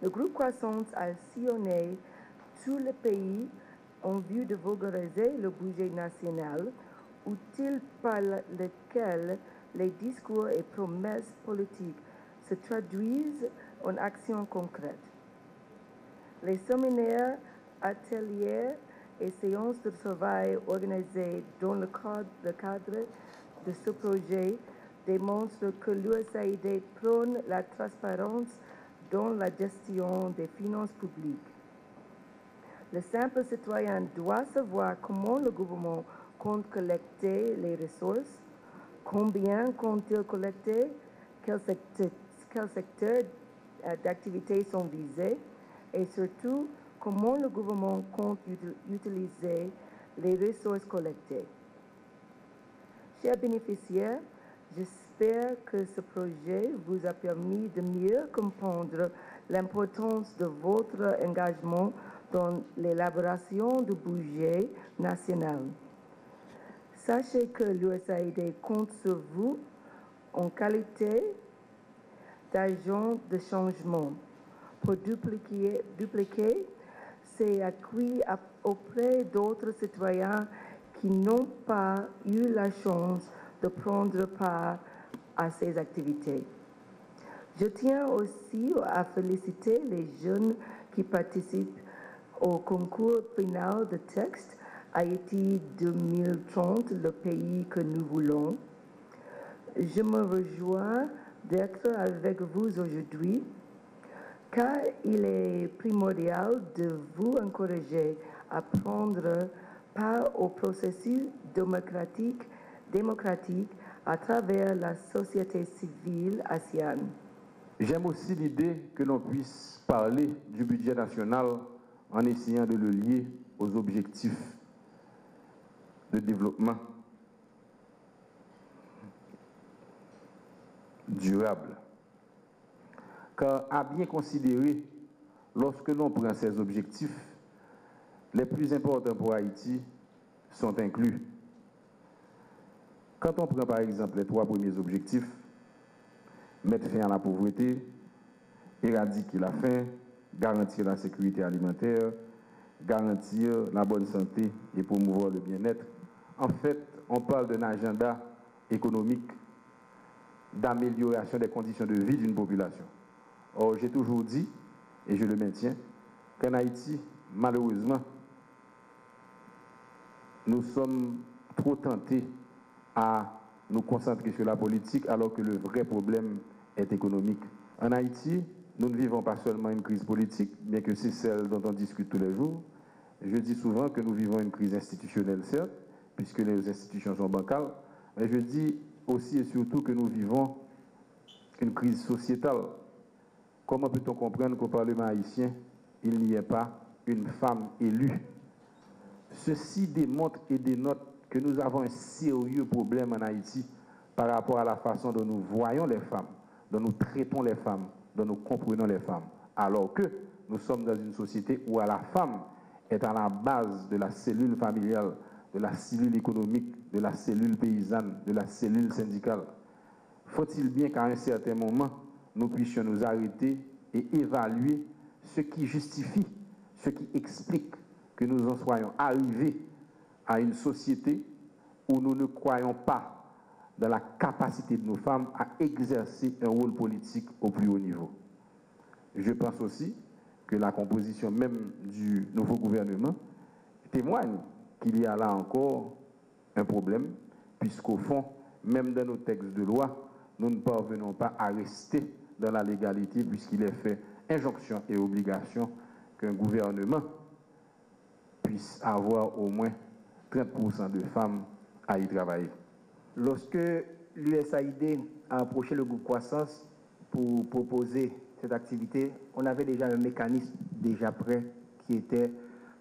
Le groupe Croissance a sillonné tout le pays en vue de vulgariser le budget national, outil par lequel les discours et promesses politiques se traduisent en actions concrètes. Les séminaires, ateliers et séances de travail organisées dans le cadre de ce projet démontrent que l'USAID prône la transparence dans la gestion des finances publiques. Le simple citoyen doit savoir comment le gouvernement compte collecter les ressources, combien compte-t-il collecter, quels secteurs d'activité sont visés et surtout comment le gouvernement compte utiliser les ressources collectées. Chers bénéficiaires, j'espère que ce projet vous a permis de mieux comprendre l'importance de votre engagement dans l'élaboration du budget national. Sachez que l'USAID compte sur vous en qualité d'agent de changement pour dupliquer ses acquis auprès d'autres citoyens qui n'ont pas eu la chance de prendre part à ces activités. Je tiens aussi à féliciter les jeunes qui participent au concours final de texte Haïti 2030, le pays que nous voulons. Je me réjouis d'être avec vous aujourd'hui car il est primordial de vous encourager à prendre part au processus démocratique à travers la société civile haïtienne. J'aime aussi l'idée que l'on puisse parler du budget national en essayant de le lier aux objectifs de développement durable. Car à bien considérer, lorsque l'on prend ces objectifs, les plus importants pour Haïti sont inclus. Quand on prend par exemple les 3 premiers objectifs, mettre fin à la pauvreté, éradiquer la faim, garantir la sécurité alimentaire, garantir la bonne santé et promouvoir le bien-être, en fait, on parle d'un agenda économique d'amélioration des conditions de vie d'une population. Or, j'ai toujours dit, et je le maintiens, qu'en Haïti, malheureusement, nous sommes trop tentés à nous concentrer sur la politique alors que le vrai problème est économique. En Haïti, nous ne vivons pas seulement une crise politique, bien que c'est celle dont on discute tous les jours. Je dis souvent que nous vivons une crise institutionnelle, certes, puisque les institutions sont bancales, mais je dis aussi et surtout que nous vivons une crise sociétale. Comment peut-on comprendre qu'au Parlement haïtien, il n'y ait pas une femme élue? Ceci démontre et dénote que nous avons un sérieux problème en Haïti par rapport à la façon dont nous voyons les femmes, dont nous traitons les femmes, dont nous comprenons les femmes. Alors que nous sommes dans une société où la femme est à la base de la cellule familiale, de la cellule économique, de la cellule paysanne, de la cellule syndicale. Faut-il bien qu'à un certain moment, nous puissions nous arrêter et évaluer ce qui justifie, ce qui explique que nous en soyons arrivés à une société où nous ne croyons pas dans la capacité de nos femmes à exercer un rôle politique au plus haut niveau. Je pense aussi que la composition même du nouveau gouvernement témoigne qu'il y a là encore un problème, puisqu'au fond, même dans nos textes de loi, nous ne parvenons pas à rester dans la légalité, puisqu'il est fait injonction et obligation qu'un gouvernement puisse avoir au moins 30% de femmes à y travailler. Lorsque l'USAID a approché le groupe Croissance pour proposer cette activité, on avait déjà un mécanisme déjà prêt qui était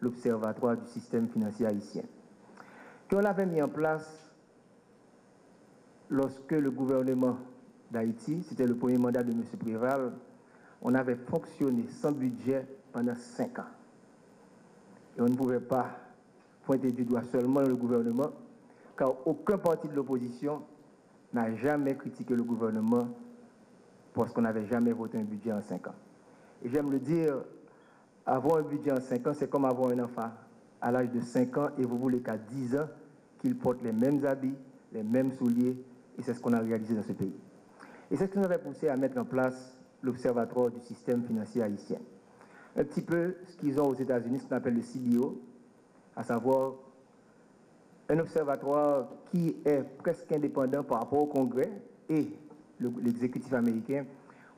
l'Observatoire du système financier haïtien, qu'on avait mis en place lorsque le gouvernement d'Haïti, c'était le premier mandat de M. Préval, on avait fonctionné sans budget pendant 5 ans. Et on ne pouvait pas pointer du doigt seulement le gouvernement, car aucun parti de l'opposition n'a jamais critiqué le gouvernement parce qu'on n'avait jamais voté un budget en 5 ans. Et j'aime le dire, avoir un budget en 5 ans, c'est comme avoir un enfant à l'âge de 5 ans et vous voulez qu'à 10 ans, qu'il porte les mêmes habits, les mêmes souliers, et c'est ce qu'on a réalisé dans ce pays. Et c'est ce qui nous avait poussé à mettre en place l'Observatoire du système financier haïtien. Un petit peu ce qu'ils ont aux États-Unis, ce qu'on appelle le CBO, à savoir un observatoire qui est presque indépendant par rapport au Congrès et l'exécutif américain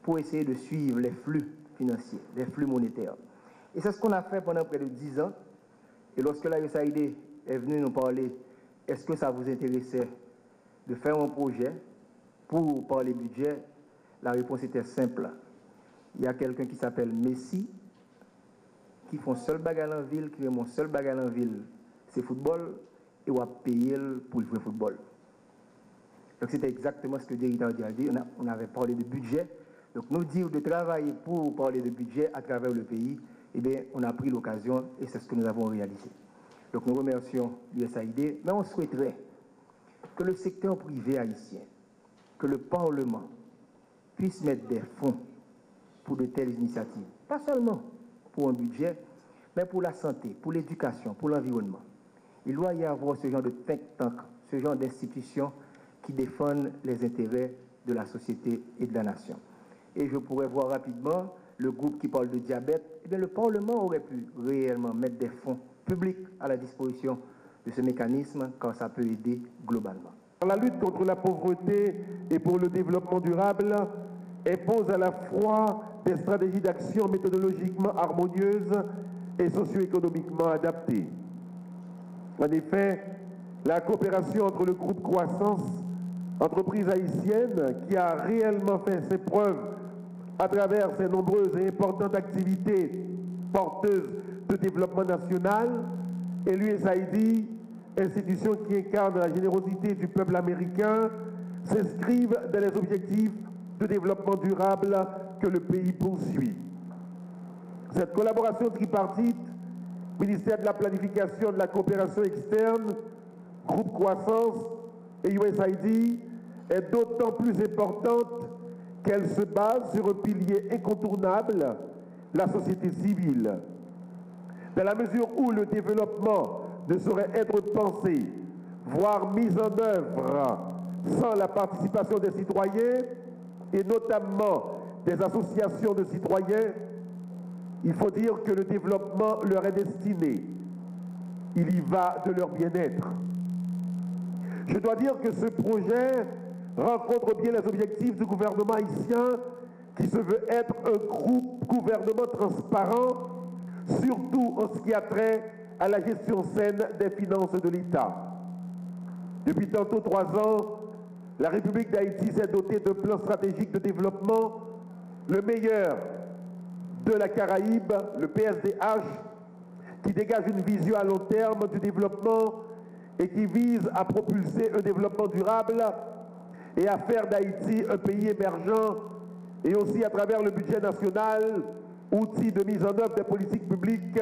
pour essayer de suivre les flux financiers, les flux monétaires. Et c'est ce qu'on a fait pendant près de 10 ans. Et lorsque la USAID est venue nous parler, est-ce que ça vous intéressait de faire un projet pour parler budget, la réponse était simple. Il y a quelqu'un qui s'appelle Messi, qui font seul bagarre en ville, qui est mon seul bagarre en ville, c'est football, et on va payer pour le jouer football. Donc c'était exactement ce que le directeur a dit. On avait parlé de budget. Donc nous dire de travailler pour parler de budget à travers le pays, eh bien, on a pris l'occasion et c'est ce que nous avons réalisé. Donc nous remercions l'USAID, mais on souhaiterait que le secteur privé haïtien, que le Parlement puisse mettre des fonds pour de telles initiatives. Pas seulement pour un budget, mais pour la santé, pour l'éducation, pour l'environnement. Il doit y avoir ce genre de think tank, ce genre d'institutions qui défendent les intérêts de la société et de la nation. Et je pourrais voir rapidement le groupe qui parle de diabète. Eh bien, le Parlement aurait pu réellement mettre des fonds publics à la disposition de ce mécanisme, car ça peut aider globalement. La lutte contre la pauvreté et pour le développement durable impose à la fois des stratégies d'action méthodologiquement harmonieuses et socio-économiquement adaptées. En effet, la coopération entre le groupe Croissance, entreprise haïtienne qui a réellement fait ses preuves à travers ses nombreuses et importantes activités porteuses de développement national, et l'USAID, institution qui incarne la générosité du peuple américain, s'inscrivent dans les objectifs de développement durable que le pays poursuit. Cette collaboration tripartite, ministère de la Planification et de la Coopération externe, groupe Croissance et USAID, est d'autant plus importante qu'elle se base sur un pilier incontournable, la société civile. Dans la mesure où le développement ne saurait être pensé, voire mis en œuvre sans la participation des citoyens, et notamment des associations de citoyens, il faut dire que le développement leur est destiné. Il y va de leur bien-être. Je dois dire que ce projet rencontre bien les objectifs du gouvernement haïtien qui se veut être un gouvernement transparent, surtout en ce qui a trait à la gestion saine des finances de l'État. Depuis tantôt 3 ans, la République d'Haïti s'est dotée d'un plan stratégique de développement, le meilleur de la Caraïbe, le PSDH, qui dégage une vision à long terme du développement et qui vise à propulser un développement durable et à faire d'Haïti un pays émergent, et aussi à travers le budget national, outil de mise en œuvre des politiques publiques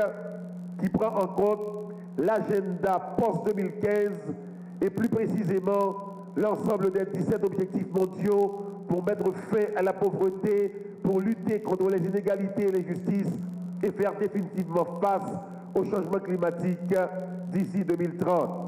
qui prend en compte l'agenda post-2015 et plus précisément l'ensemble des 17 objectifs mondiaux pour mettre fin à la pauvreté, pour lutter contre les inégalités et l'injustice et faire définitivement face au changement climatique d'ici 2030.